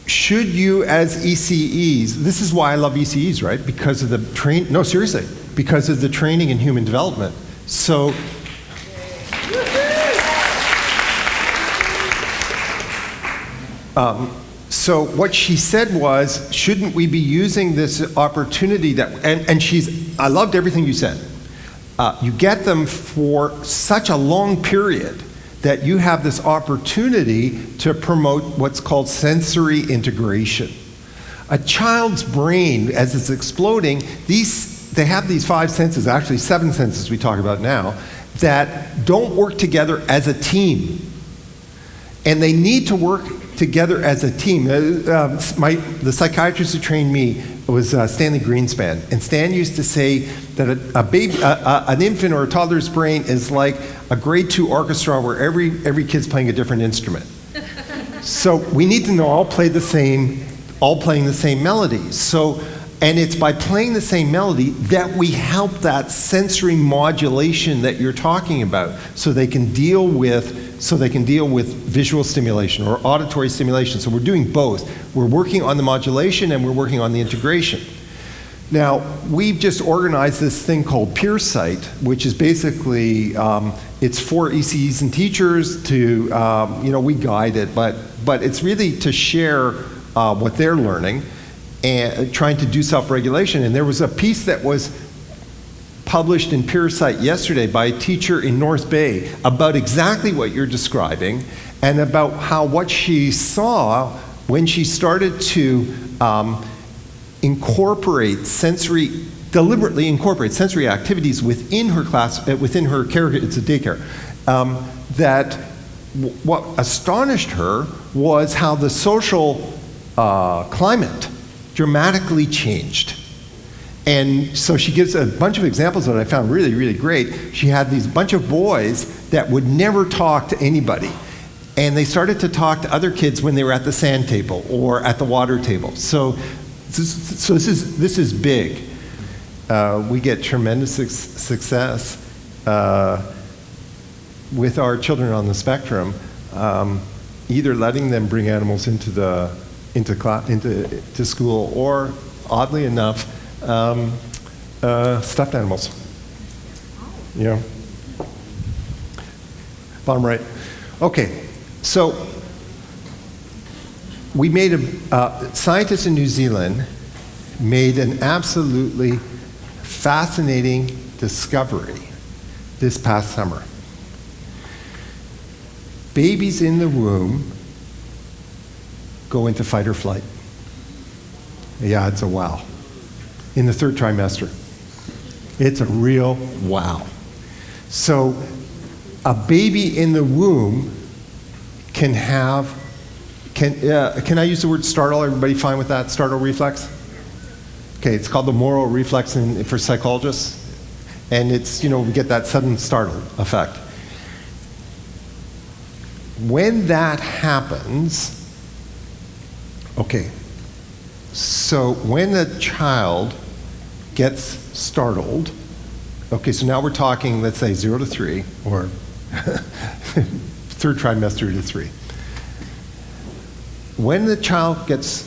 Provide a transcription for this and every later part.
should you as ECEs, this is why I love ECEs, right? Because of the no, seriously, because of the training in human development. So, so what she said was, shouldn't we be using this opportunity that, and I loved everything you said. You get them for such a long period that you have this opportunity to promote what's called sensory integration. A child's brain, as it's exploding, they have these 5 senses, actually 7 senses we talk about now, that don't work together as a team. And they need to work together as a team. The psychiatrist who trained me was Stanley Greenspan. And Stan used to say that an infant or a toddler's brain is like a grade 2 orchestra where every kid's playing a different instrument. So we need to know all playing the same melodies. So, and it's by playing the same melody that we help that sensory modulation that you're talking about, so they can deal with visual stimulation or auditory stimulation. So we're doing both. We're working on the modulation and we're working on the integration. Now, we've just organized this thing called PeerSight, which is basically, it's for ECEs and teachers to, we guide it, but it's really to share what they're learning and trying to do self-regulation. And there was a piece that was published in PeerSight yesterday by a teacher in North Bay about exactly what you're describing and about how what she saw when she started to deliberately incorporate sensory activities within her class, within her care, it's a daycare, that what astonished her was how the social climate dramatically changed. And so she gives a bunch of examples that I found really, really great. She had these bunch of boys that would never talk to anybody. And they started to talk to other kids when they were at the sand table or at the water table. So this is big. We get tremendous success with our children on the spectrum, either letting them bring animals into school, or oddly enough, stuffed animals. Bottom right. Okay, so we made scientists in New Zealand made an absolutely fascinating discovery this past summer. Babies in the womb go into fight or flight. Yeah, it's a wow. In the 3rd trimester. It's a real wow. So a baby in the womb can I use the word startle? Everybody fine with that? Startle reflex? Okay, it's called the Moro reflex for psychologists. And it's, we get that sudden startle effect. When that happens, okay, so when a child gets startled, okay, so now we're talking, let's say 0 to 3, or 3rd trimester to 3. When the child gets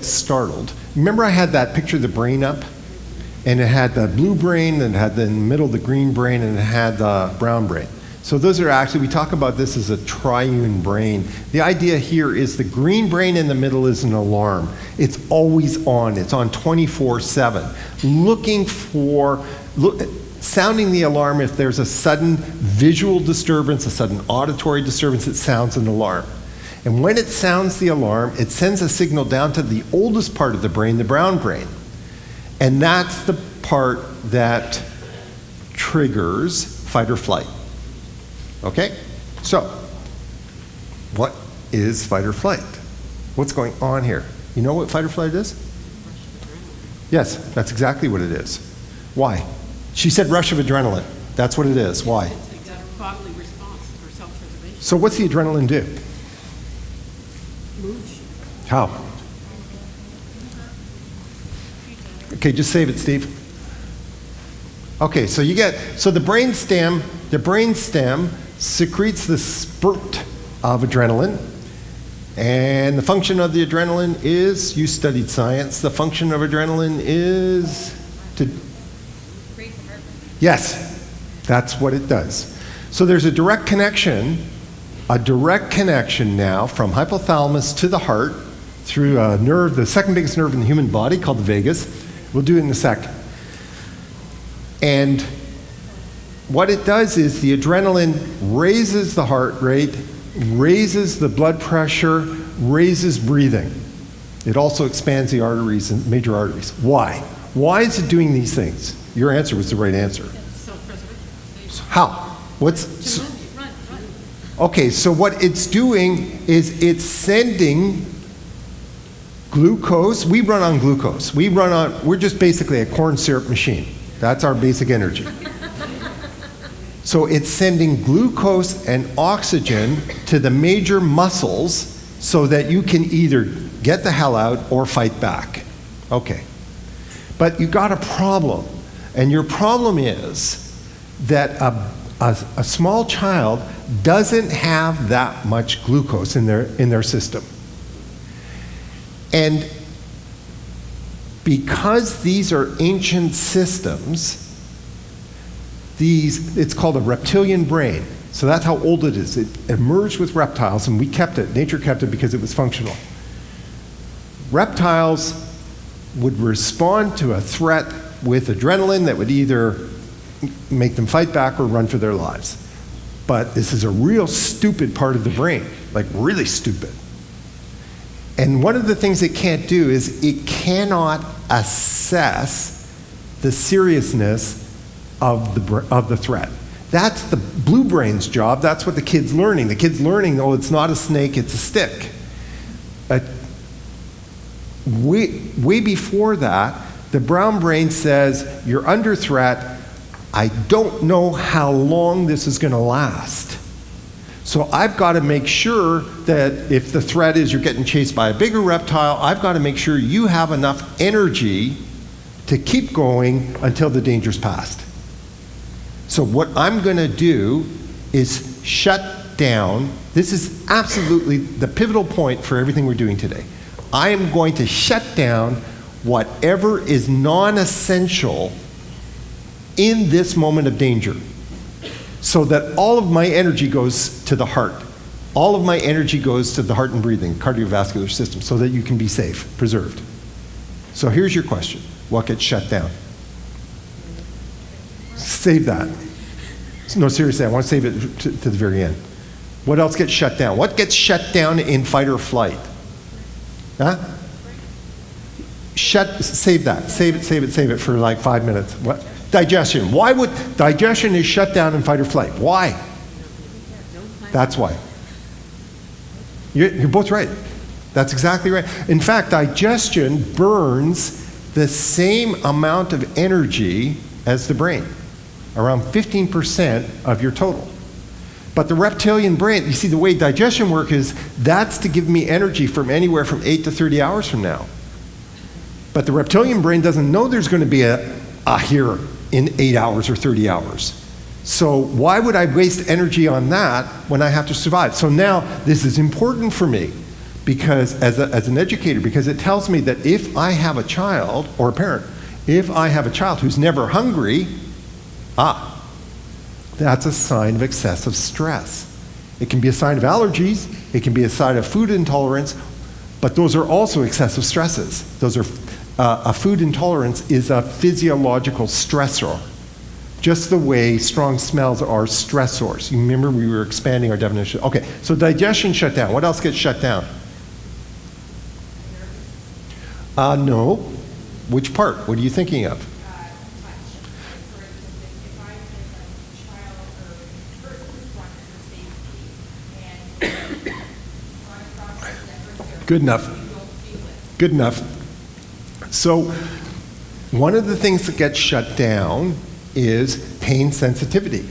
startled, remember I had that picture of the brain up? And it had the blue brain, and it had in the middle the green brain, and it had the brown brain. So those are actually, we talk about this as a triune brain. The idea here is the green brain in the middle is an alarm. It's always on. It's on 24/7. Sounding the alarm if there's a sudden visual disturbance, a sudden auditory disturbance, it sounds an alarm. And when it sounds the alarm, it sends a signal down to the oldest part of the brain, the brown brain. And that's the part that triggers fight or flight. Okay? So, what is fight or flight? What's going on here? You know what fight or flight is? Yes, that's exactly what it is. Why? She said rush of adrenaline. That's what it is. Why? It's a bodily response for self-preservation. So what's the adrenaline do? Moves. How? Okay, just save it, Steve. Okay, so the brainstem secretes the spurt of adrenaline. And the function of the adrenaline is, you studied science, the function of adrenaline is to... Yes, that's what it does. So there's a direct connection now from hypothalamus to the heart through a nerve, the second biggest nerve in the human body called the vagus. We'll do it in a second. And what it does is the adrenaline raises the heart rate, raises the blood pressure, raises breathing. It also expands the arteries and major arteries. Why? Why is it doing these things? Your answer was the right answer. Self-preservation. How? What's... Okay, so what it's doing is it's sending glucose. We run on glucose. We're just basically a corn syrup machine. That's our basic energy. So it's sending glucose and oxygen to the major muscles so that you can either get the hell out or fight back. Okay. But you got a problem. And your problem is that a small child doesn't have that much glucose in their system. And because these are ancient systems, it's called a reptilian brain. So that's how old it is. It emerged with reptiles, and we kept it. Nature kept it because it was functional. Reptiles would respond to a threat with adrenaline that would either make them fight back or run for their lives. But this is a real stupid part of the brain, like really stupid. And one of the things it can't do is it cannot assess the seriousness of the threat. That's the blue brain's job. That's what the kid's learning. The kid's learning, oh, it's not a snake, it's a stick. But way before that, the brown brain says, you're under threat. I don't know how long this is going to last. So I've got to make sure that if the threat is you're getting chased by a bigger reptile, I've got to make sure you have enough energy to keep going until the danger's past. So what I'm going to do is shut down. This is absolutely the pivotal point for everything we're doing today. I am going to shut down whatever is non-essential in this moment of danger, so that all of my energy goes to the heart. All of my energy goes to the heart and breathing, cardiovascular system, so that you can be safe, preserved. So here's your question. What gets shut down? Save that. No, seriously, I want to save it to the very end. What else gets shut down? What gets shut down in fight or flight? Huh? Save that. Save it for like 5 minutes. What? Digestion. Why would digestion is shut down in fight or flight? Why? That's why. You're both right. That's exactly right. In fact, digestion burns the same amount of energy as the brain, around 15% of your total. But the reptilian brain, you see, the way digestion works is that's to give me energy from anywhere from 8 to 30 hours from now. But the reptilian brain doesn't know there's going to be a here in 8 hours or 30 hours. So why would I waste energy on that when I have to survive? So now this is important for me because as an educator, because it tells me that if I have a child or a parent, if I have a child who's never hungry, that's a sign of excessive stress. It can be a sign of allergies, it can be a sign of food intolerance, but those are also excessive stresses. Those are a food intolerance is a physiological stressor, just the way strong smells are stressors. You remember we were expanding our definition. Okay, so digestion shut down. What else gets shut down? No. Which part? What are you thinking of? Good enough. Good enough. So one of the things that gets shut down is pain sensitivity.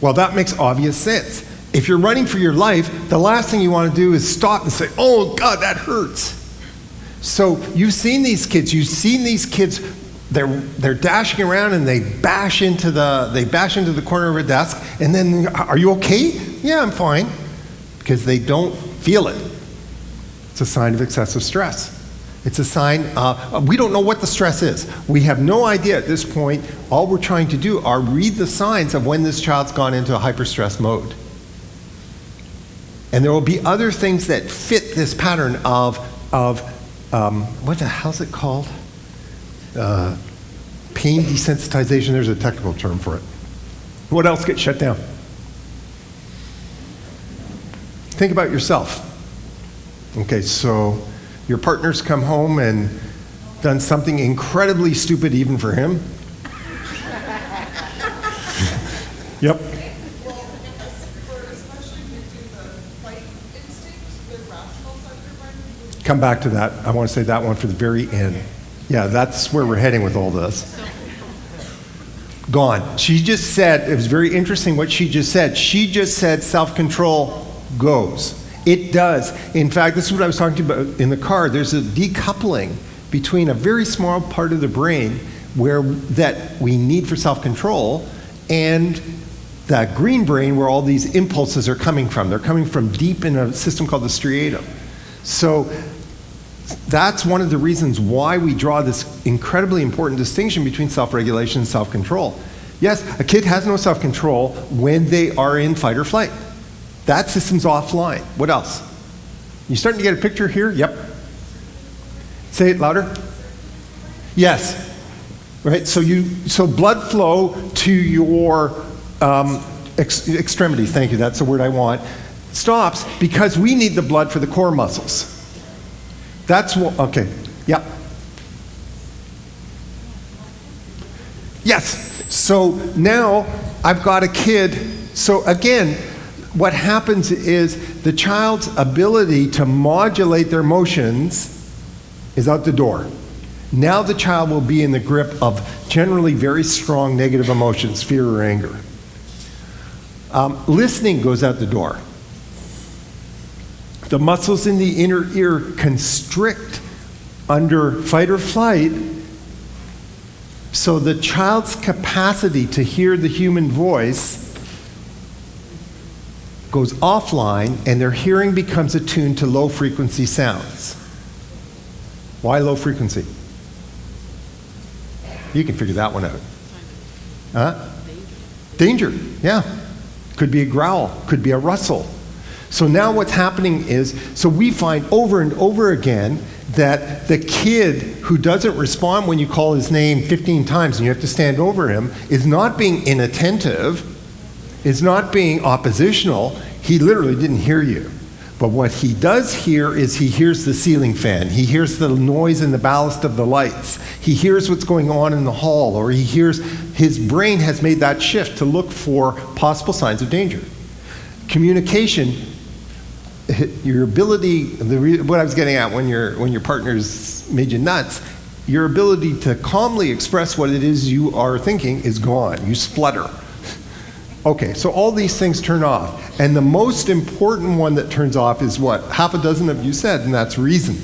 Well, that makes obvious sense. If you're running for your life, the last thing you want to do is stop and say, oh God, that hurts. So you've seen these kids they're dashing around and they bash into the corner of a desk, and then, are you okay? Yeah, I'm fine. Because they don't feel it. It's a sign of excessive stress. It's a sign, we don't know what the stress is. We have no idea at this point. All we're trying to do are read the signs of when this child's gone into a hyper-stress mode. And there will be other things that fit this pattern of what the hell's it called? Pain desensitization, there's a technical term for it. What else gets shut down? Think about yourself. Okay, so your partner's come home and done something incredibly stupid even for him. Yep. Come back to that. I want to say that one for the very end. Yeah, that's where we're heading with all this. Gone. She just said, it was very interesting what she just said. She just said self-control goes. It does. In fact, this is what I was talking about in the car. There's a decoupling between a very small part of the brain that we need for self-control and that green brain where all these impulses are coming from. They're coming from deep in a system called the striatum. So that's one of the reasons why we draw this incredibly important distinction between self-regulation and self-control. Yes, a kid has no self-control when they are in fight or flight. That system's offline. What else? You starting to get a picture here? Yep. Say it louder. Yes. Right. So blood flow to your extremities. Thank you. That's the word I want. Stops because we need the blood for the core muscles. That's what. Okay. Yep. Yes. So now I've got a kid. So again, what happens is the child's ability to modulate their emotions is out the door. Now the child will be in the grip of generally very strong negative emotions, fear or anger. Listening goes out the door. The muscles in the inner ear constrict under fight or flight, so the child's capacity to hear the human voice goes offline, and their hearing becomes attuned to low frequency sounds. Why low frequency? You can figure that one out. Huh? Danger, yeah. Could be a growl, could be a rustle. So now what's happening is, so we find over and over again that the kid who doesn't respond when you call his name 15 times and you have to stand over him is not being inattentive, is not being oppositional. He literally didn't hear you. But what he does hear is he hears the ceiling fan. He hears the noise in the ballast of the lights. He hears what's going on in the hall, or he hears his brain has made that shift to look for possible signs of danger. Communication, your ability, what I was getting at when your partner's made you nuts, your ability to calmly express what it is you are thinking is gone. You splutter. Okay, so all these things turn off. And the most important one that turns off is what half a dozen of you said, and that's reason.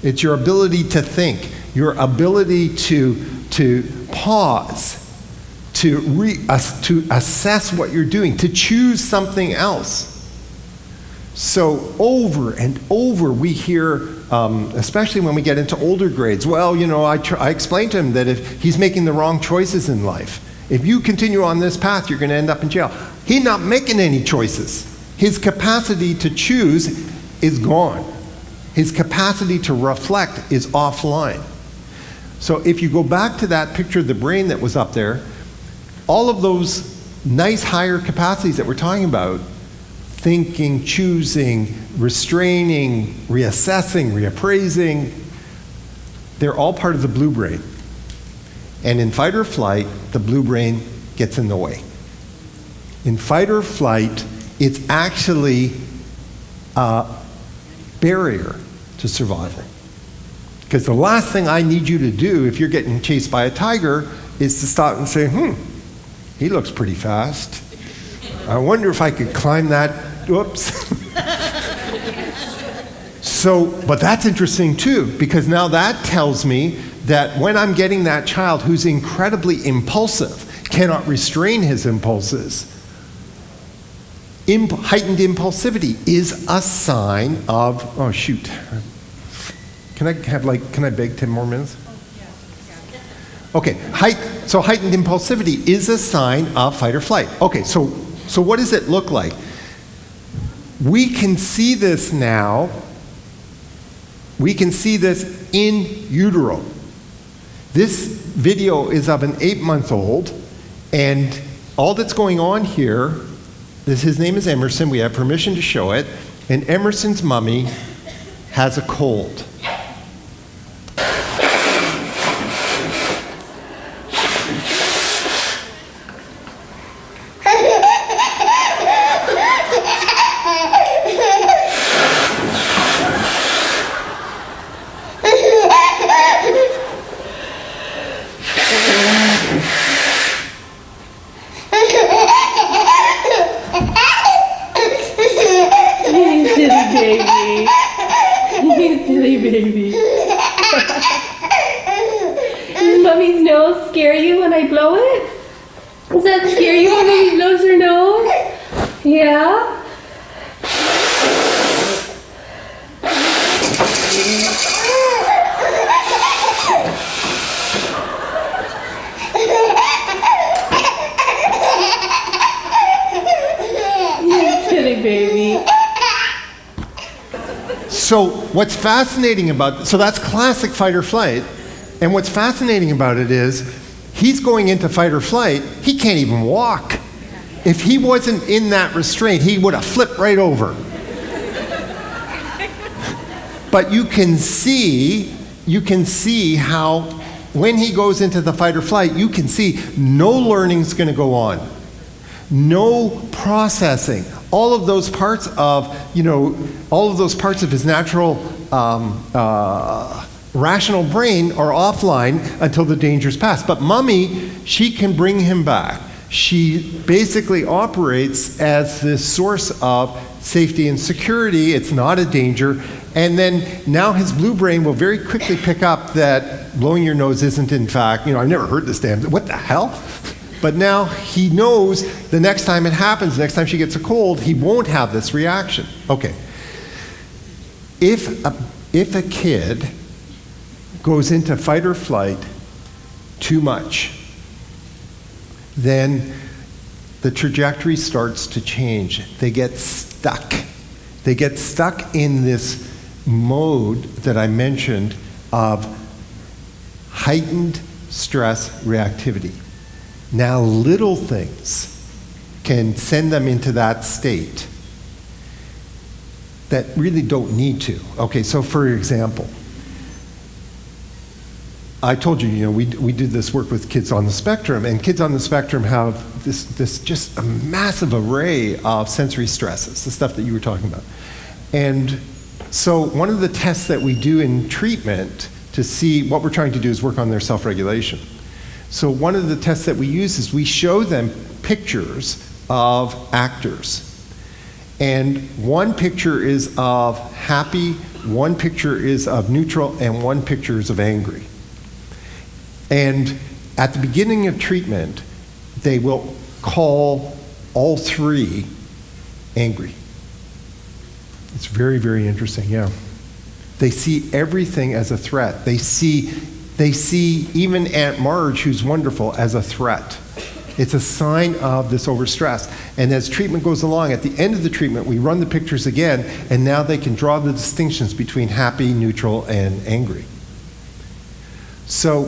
It's your ability to think, your ability to pause, to assess what you're doing, to choose something else. So over and over we hear, especially when we get into older grades, well, you know, I explained to him that if he's making the wrong choices in life, if you continue on this path, you're going to end up in jail. He's not making any choices. His capacity to choose is gone. His capacity to reflect is offline. So if you go back to that picture of the brain that was up there, all of those nice higher capacities that we're talking about, thinking, choosing, restraining, reassessing, reappraising, they're all part of the blue brain. And in fight or flight, the blue brain gets in the way. In fight or flight, it's actually a barrier to survival. Because the last thing I need you to do if you're getting chased by a tiger is to stop and say, he looks pretty fast. I wonder if I could climb that. Whoops. So, but that's interesting too, because now that tells me that when I'm getting that child who's incredibly impulsive, cannot restrain his impulses, heightened impulsivity is a sign of, oh shoot. Can I beg 10 more minutes? Okay, so heightened impulsivity is a sign of fight or flight. Okay, so what does it look like? We can see this now. We can see this in utero. This video is of an 8-month-old, and all that's going on here, his name is Emerson. We have permission to show it. And Emerson's mummy has a cold. Baby. Does Mommy's nose scare you when I blow it? Does that scare you when Mommy blows her nose? Yeah? Silly baby. So what's fascinating about, so that's classic fight or flight, and what's fascinating about it is he's going into fight or flight, he can't even walk. If he wasn't in that restraint, he would have flipped right over. But you can see how when he goes into the fight or flight, you can see no learning's going to go on. No processing. All of those parts of, all of those parts of his natural rational brain are offline until the danger's past. But Mummy, she can bring him back. She basically operates as this source of safety and security. It's not a danger. And then now his blue brain will very quickly pick up that blowing your nose isn't in fact, I've never heard this damn, what the hell? But now he knows the next time it happens, the next time she gets a cold, he won't have this reaction. Okay. If a kid goes into fight or flight too much, then the trajectory starts to change. They get stuck. They get stuck in this mode that I mentioned of heightened stress reactivity. Now, little things can send them into that state that really don't need to. Okay, so for example, I told you, we do this work with kids on the spectrum, and kids on the spectrum have this just a massive array of sensory stresses, the stuff that you were talking about. And so one of the tests that we do in treatment to see what we're trying to do is work on their self-regulation. So one of the tests that we use is we show them pictures of actors. And one picture is of happy, one picture is of neutral, and one picture is of angry. And at the beginning of treatment, they will call all three angry. It's very, very interesting, yeah. They see everything as a threat. They see even Aunt Marge, who's wonderful, as a threat. It's a sign of this overstress. And as treatment goes along, at the end of the treatment, we run the pictures again, and now they can draw the distinctions between happy, neutral, and angry. So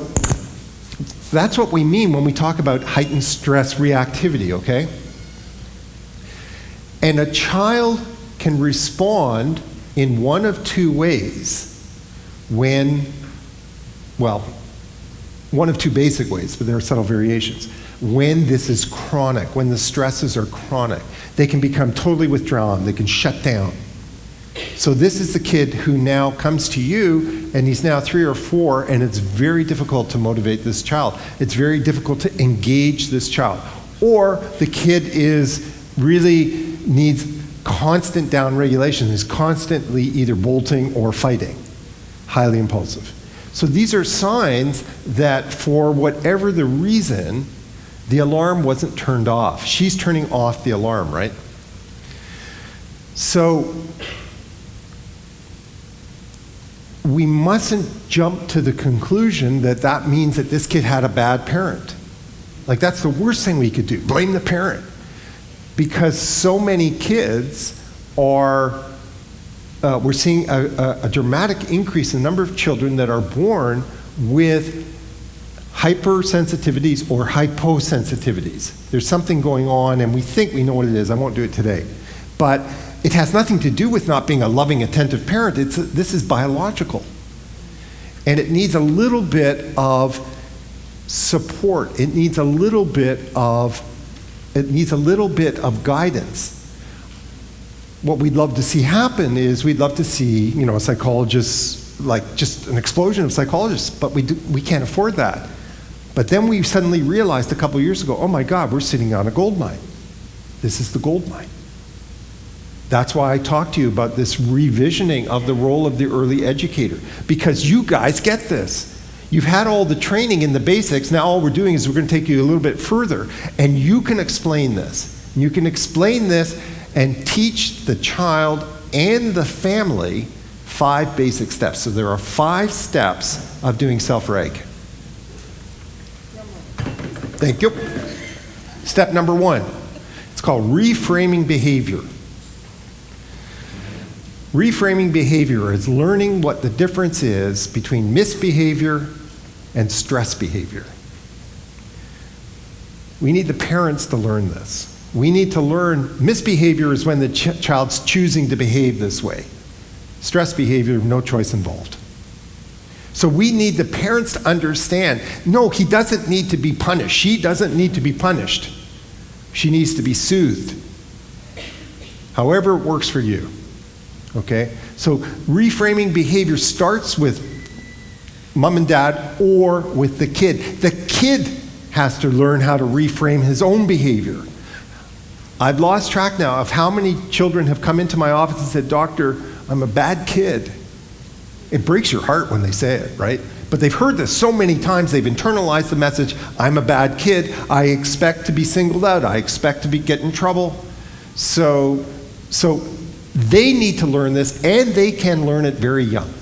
that's what we mean when we talk about heightened stress reactivity, okay? And a child can respond in one of two ways when, well, one of two basic ways, but there are subtle variations. When this is chronic, when the stresses are chronic, they can become totally withdrawn, they can shut down. So this is the kid who now comes to you, and he's now 3 or 4, and it's very difficult to motivate this child. It's very difficult to engage this child. Or the kid really needs constant down regulation, is constantly either bolting or fighting, highly impulsive. So these are signs that for whatever the reason, the alarm wasn't turned off. She's turning off the alarm, right? So we mustn't jump to the conclusion that that means that this kid had a bad parent. Like, that's the worst thing we could do, blame the parent. Because so many kids are, we're seeing a dramatic increase in the number of children that are born with hypersensitivities or hyposensitivities. There's something going on, and we think we know what it is. I won't do it today. But it has nothing to do with not being a loving, attentive parent. This is biological. And it needs a little bit of support. It needs a little bit of guidance. What we'd love to see happen is we'd love to see, a psychologist, like just an explosion of psychologists, but we can't afford that. But then we suddenly realized a couple years ago, oh my God, we're sitting on a gold mine. This is the gold mine. That's why I talked to you about this revisioning of the role of the early educator, because you guys get this. You've had all the training in the basics. Now all we're doing is we're going to take you a little bit further, and you can explain this. You can explain this and teach the child and the family 5 basic steps. So there are 5 steps of doing self-reg. Thank you. Step number 1. It's called reframing behavior. Reframing behavior is learning what the difference is between misbehavior and stress behavior. We need the parents to learn this. We need to learn misbehavior is when the child's choosing to behave this way. Stress behavior, no choice involved. So we need the parents to understand, no, he doesn't need to be punished. She doesn't need to be punished. She needs to be soothed. However it works for you. Okay? So reframing behavior starts with mom and dad or with the kid. The kid has to learn how to reframe his own behavior. I've lost track now of how many children have come into my office and said, "Doctor, I'm a bad kid." It breaks your heart when they say it, right? But they've heard this so many times, they've internalized the message, "I'm a bad kid. I expect to be singled out. I expect to get in trouble." So they need to learn this, and they can learn it very young.